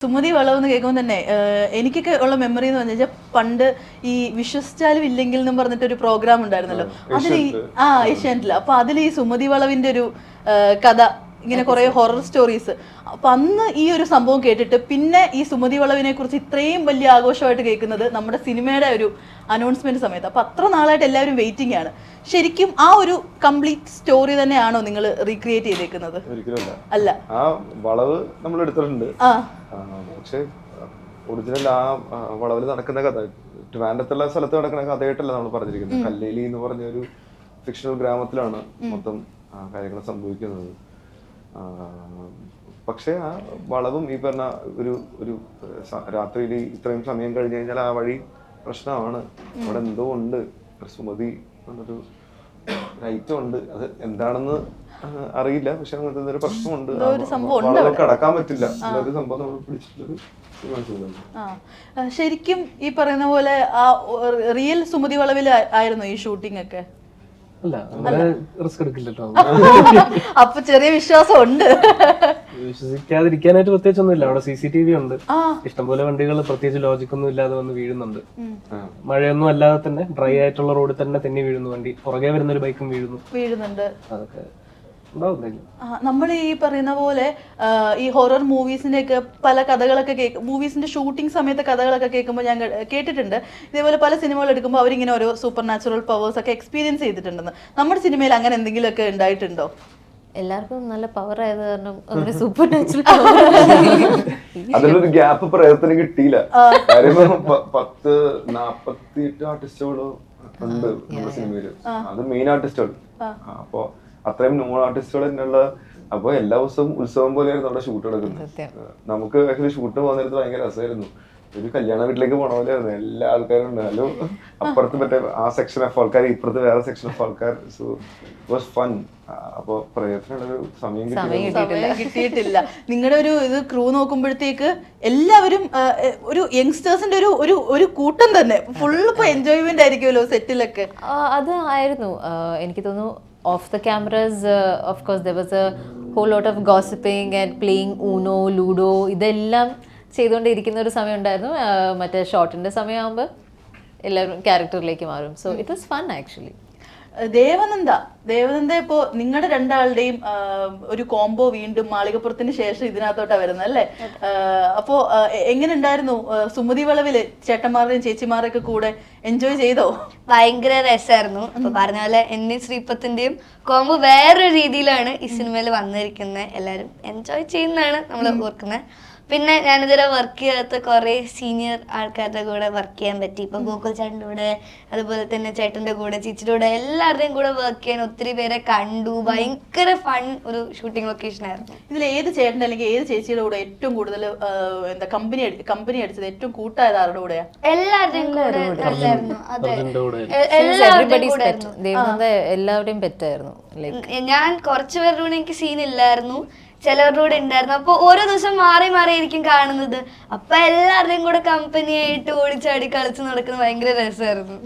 സുമതി വളവ് എന്ന് കേൾക്കുമ്പോൾ തന്നെ എനിക്കൊക്കെ ഉള്ള മെമ്മറി എന്ന് പറഞ്ഞു വെച്ചാൽ പണ്ട് ഈ വിശ്വസിച്ചാലും ഇല്ലെങ്കിൽ എന്നും പറഞ്ഞിട്ടൊരു പ്രോഗ്രാം ഉണ്ടായിരുന്നല്ലോ അതിൽ ഏഷ്യാനെറ്റിൽ. അപ്പൊ അതിൽ ഈ സുമതി വളവിന്റെ ഒരു കഥ ഇങ്ങനെ കുറെ ഹൊറർ സ്റ്റോറീസ്. അപ്പൊ അന്ന് ഈ ഒരു സംഭവം കേട്ടിട്ട് പിന്നെ ഈ സുമതി വളവിനെ കുറിച്ച് ഇത്രയും വലിയ ആഘോഷമായിട്ട് കേൾക്കുന്നത് നമ്മുടെ സിനിമയുടെ ഒരു അനൗൺസ്മെന്റ് സമയത്ത്. അപ്പൊ അത്ര നാളായിട്ട് എല്ലാവരും വെയിറ്റിംഗ് ആണ്. ശരിക്കും ആ ഒരു കംപ്ലീറ്റ് സ്റ്റോറി തന്നെയാണോ നിങ്ങൾ റീക്രിയേറ്റ് ചെയ്തേക്കുന്നത്? അല്ല, ആ വളവ് നമ്മൾ എടുത്തിട്ടുണ്ട്, പക്ഷെ ഒറിജിനൽ ആ വളവിൽ നടക്കുന്ന കഥ ട്രിവാൻഡ്രത്തുള്ള സ്ഥലത്ത് നടക്കുന്ന കഥയായിട്ടല്ല നമ്മൾ പറഞ്ഞിരിക്കുന്നത്. കല്ലേലി എന്ന് പറഞ്ഞ ഒരു ഫിക്ഷണൽ ഗ്രാമത്തിലാണ് മൊത്തം കാര്യങ്ങൾ സംഭവിക്കുന്നത്. പക്ഷെ ആ വളവും ഈ പറഞ്ഞ ഒരു രാത്രിയിൽ ഇത്രയും സമയം കഴിഞ്ഞു കഴിഞ്ഞാൽ ആ വഴി പ്രശ്നമാണ്. അവിടെ എന്തോ ഉണ്ട്, സുമതി എന്നൊരു ഐറ്റം ഉണ്ട്. അത് എന്താണെന്ന് അറിയില്ല, പക്ഷെ അങ്ങനത്തെ ഒരു പ്രശ്നമുണ്ട്, വളവ് കടക്കാൻ പറ്റില്ല എന്നൊരു സംഭവം നമ്മൾ പിടിച്ചിട്ടൊരു. ശരിക്കും ഈ പറയുന്ന പോലെ ആ റിയൽ സുമതി വളവിൽ ആയിരുന്നു ഈ ഷൂട്ടിംഗ് ഒക്കെ? അല്ല, അങ്ങനെ റിസ്ക് എടുക്കില്ലട്ടോ. അപ്പൊ ചെറിയ വിശ്വാസം ഉണ്ട്. വിശ്വസിക്കാതിരിക്കാനായിട്ട് പ്രത്യേകിച്ചൊന്നുമില്ല. അവിടെ CCTV ഉണ്ട്, ഇഷ്ടംപോലെ വണ്ടികൾ പ്രത്യേകിച്ച് ലോജിക്കൊന്നും ഇല്ലാതെ വന്ന് വീഴുന്നുണ്ട്. മഴയൊന്നും അല്ലാതെ തന്നെ ഡ്രൈ ആയിട്ടുള്ള റോഡിൽ തന്നെ തെന്നി വീഴുന്നു വണ്ടി. പുറകെ വരുന്ന ഒരു ബൈക്കും വീഴുന്നുണ്ട്. അതൊക്കെ നമ്മൾ ഈ പറയുന്ന പോലെ ഈ ഹൊറർ മൂവീസിന്റെ ഒക്കെ പല കഥകളൊക്കെ മൂവീസിന്റെ ഷൂട്ടിംഗ് സമയത്തെ കഥകളൊക്കെ കേൾക്കുമ്പോൾ ഞാൻ കേട്ടിട്ടുണ്ട് ഇതേപോലെ പല സിനിമകൾ എടുക്കുമ്പോൾ അവരിങ്ങനെ ഓരോ സൂപ്പർ നാച്ചുറൽ പവേഴ്സ് ഒക്കെ എക്സ്പീരിയൻസ് ചെയ്തിട്ടുണ്ടെന്ന്. നമ്മുടെ സിനിമയിൽ അങ്ങനെ എന്തെങ്കിലുമൊക്കെ ഉണ്ടായിട്ടുണ്ടോ? എല്ലാവർക്കും നല്ല പവർ ആയത് കാരണം അങ്ങനെ സൂപ്പർ നാച്ചുറൽ അതിലൊരു ഗ്യാപ്പ് പ്രയത്നം കിട്ടിയില്ല. കാര്യം 10-48 ആർട്ടിസ്റ്റുകളോ ഉണ്ട് നമ്മുടെ സിനിമയില്. അത് മെയിൻ ആർട്ടിസ്റ്റുകൾ. അപ്പൊ അത്രയും നോൺ ആർട്ടിസ്റ്റുകൾ തന്നെയുള്ള. അപ്പൊ എല്ലാ ദിവസവും ഉത്സവം പോലെയായിരുന്നു അവിടെ ഷൂട്ട് എടുക്കുന്നത്. നമുക്ക് ആക്ച്വലി ഷൂട്ട് പോകുന്ന നേരത്ത് ഭയങ്കര രസമായിരുന്നു. ഒരു കല്യാണ വീട്ടിലേക്ക് പോണ പോലെയായിരുന്നു. എല്ലാ ആൾക്കാരും ഉണ്ടായാലും അപ്പുറത്ത് മറ്റേ ആ സെക്ഷൻ ഓഫ് ആൾക്കാർ, ഇപ്പുറത്ത് വേറെ സെക്ഷൻ ഓഫ് ആൾക്കാർ. So it was fun. അപ്പൊ പ്രയത്നമുള്ളൊരു സമയം കിട്ടിയിട്ടില്ല. നിങ്ങളുടെ ഒരു ഇത് ക്രൂ നോക്കുമ്പോഴത്തേക്ക് എല്ലാവരും ഒരു യങ്സ്റ്റേഴ്സിന്റെ ഒരു കൂട്ടം തന്നെ ഫുൾ എൻജോയ്മെന്റ് ആയിരിക്കുമല്ലോ സെറ്റിലൊക്കെ. അത് ആയിരുന്നു. എനിക്ക് തോന്നുന്നു off the cameras, of course there was a whole lot of gossiping and playing Uno, Ludo, ഇതെല്ലാം ചെയ്തുകൊണ്ടിരിക്കുന്ന ഒരു സമയം ഉണ്ടായിരുന്നു. മറ്റേ ഷോട്ടിന്റെ സമയമാകുമ്പോൾ എല്ലാവരും ക്യാരക്ടറിലേക്ക് മാറും. So it was fun actually. Devananda ഇപ്പോ നിങ്ങളുടെ രണ്ടാളുടെയും ഒരു കോംബോ വീണ്ടും മാളികപ്പുറത്തിന് ശേഷം ഇതിനകത്തോട്ടാ വരുന്നത് അല്ലേ? അപ്പോ എങ്ങനെ ഉണ്ടായിരുന്നു സുമതി വളവില് ചേട്ടന്മാരുടെയും ചേച്ചിമാരുടെയൊക്കെ കൂടെ എൻജോയ് ചെയ്തോ? ഭയങ്കര രസമായിരുന്നു. അപ്പൊ പറഞ്ഞ പോലെ എന്നെയും ശ്രീപത്തിന്റെയും കോംബോ വേറൊരു രീതിയിലാണ് ഈ സിനിമയിൽ വന്നിരിക്കുന്നത്. എല്ലാരും എൻജോയ് ചെയ്യുന്നതാണ് നമ്മൾ ഓർക്കുന്നത്. പിന്നെ ഞാനിതുവരെ വർക്ക് ചെയ്യാത്ത കുറെ സീനിയർ ആൾക്കാരുടെ കൂടെ വർക്ക് ചെയ്യാൻ പറ്റി. ഇപ്പൊ ഗോകുൽ ചേട്ടൻ്റെ കൂടെ, അതുപോലെ തന്നെ ചേട്ടന്റെ കൂടെ, ചേച്ചിയുടെ കൂടെ, എല്ലാവരുടെയും കൂടെ വർക്ക് ചെയ്യാൻ ഒത്തിരി പേരെ കണ്ടു. ഭയങ്കര ഫൺ ഒരു ഷൂട്ടിംഗ് ലൊക്കേഷൻ ആയിരുന്നു. ഇതിൽ ഏത് ചേട്ടൻ്റെ അല്ലെങ്കിൽ ഏത് ചേച്ചിയുടെ കൂടെ ഏറ്റവും കൂടുതൽ എന്താ കമ്പനി അടിച്ചത്? ഏറ്റവും കൂട്ടായത് ആരുടെ കൂടെയാ? എല്ലാവരുടെയും കൂടെ നല്ലായിരുന്നു. അതെ, എല്ലാവരുടെയും പെറ്റായിരുന്നു. ഞാൻ കുറച്ചു പേരുടെ കൂടെ എനിക്ക് സീൻ ഇല്ലായിരുന്നു, ചിലവരുടെ കൂടെ ഉണ്ടായിരുന്നു. അപ്പൊ ഓരോ ദിവസം മാറി മാറിയായിരിക്കും കാണുന്നത്. അപ്പൊ എല്ലാവരുടെയും കൂടെ കമ്പനി ആയിട്ട് ഓടിച്ചാടി കളിച്ച് നടക്കുന്നത് ഭയങ്കര രസമായിരുന്നു.